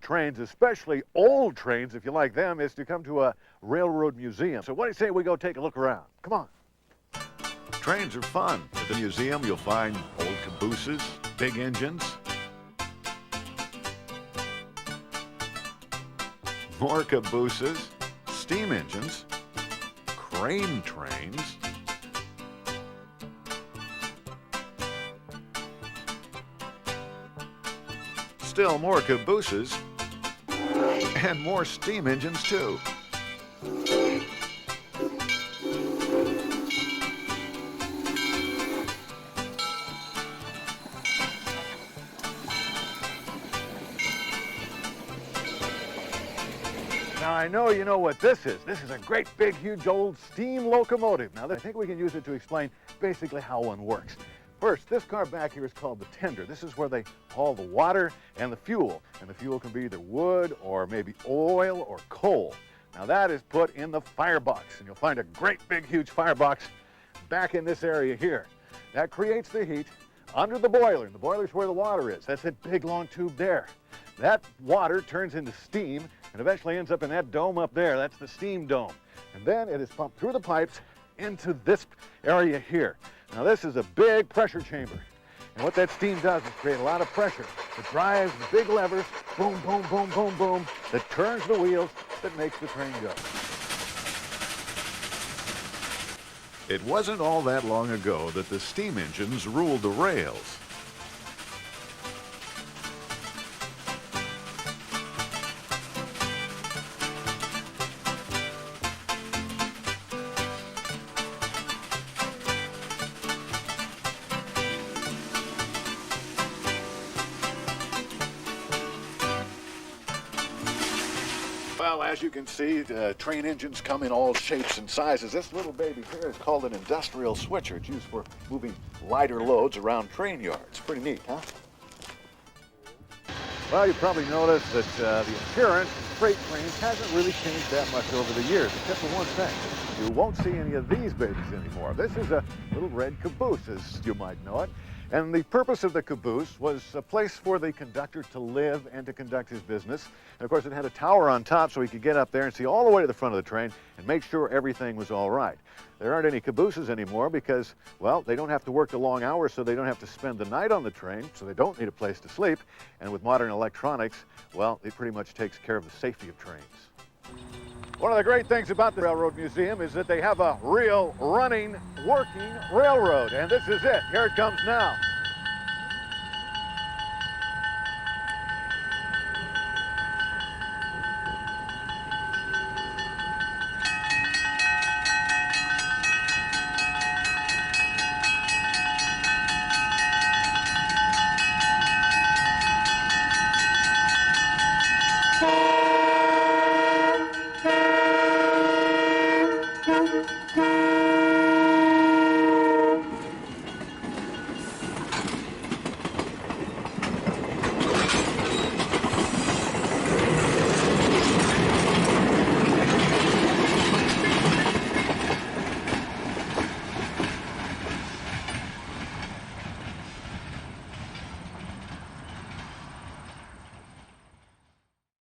trains, especially old trains, if you like them, is to come to a railroad museum. So what do you say we go take a look around? Come on. Trains are fun. At the museum, you'll find old cabooses, big engines, more cabooses, steam engines, crane trains, still more cabooses, and more steam engines too. Now, I know you know what this is. This is a great, big, huge, old steam locomotive. Now, I think we can use it to explain basically how one works. First, this car back here is called the tender. This is where they haul the water and the fuel. And the fuel can be either wood or maybe oil or coal. Now, that is put in the firebox. And you'll find a great, big, huge firebox back in this area here. That creates the heat under the boiler. And the boiler's where the water is. That's that big, long tube there. That water turns into steam and eventually ends up in that dome up there. That's the steam dome. And then it is pumped through the pipes into this area here. Now this is a big pressure chamber. And what that steam does is create a lot of pressure. It drives the big levers, boom, boom, boom, boom, boom, that turns the wheels that makes the train go. It wasn't all that long ago that the steam engines ruled the rails. Well, as you can see, train engines come in all shapes and sizes. This little baby here is called an industrial switcher. It's used for moving lighter loads around train yards. Pretty neat, huh? Well, you probably noticed that the appearance of freight trains hasn't really changed that much over the years, except for one thing. You won't see any of these babies anymore. This is a little red caboose, as you might know it. And the purpose of the caboose was a place for the conductor to live and to conduct his business. And of course, it had a tower on top so he could get up there and see all the way to the front of the train and make sure everything was all right. There aren't any cabooses anymore because, well, they don't have to work the long hours, so they don't have to spend the night on the train, so they don't need a place to sleep. And with modern electronics, well, it pretty much takes care of the safety of trains. One of the great things about the Railroad Museum is that they have a real, running, working railroad. And this is it. Here it comes now.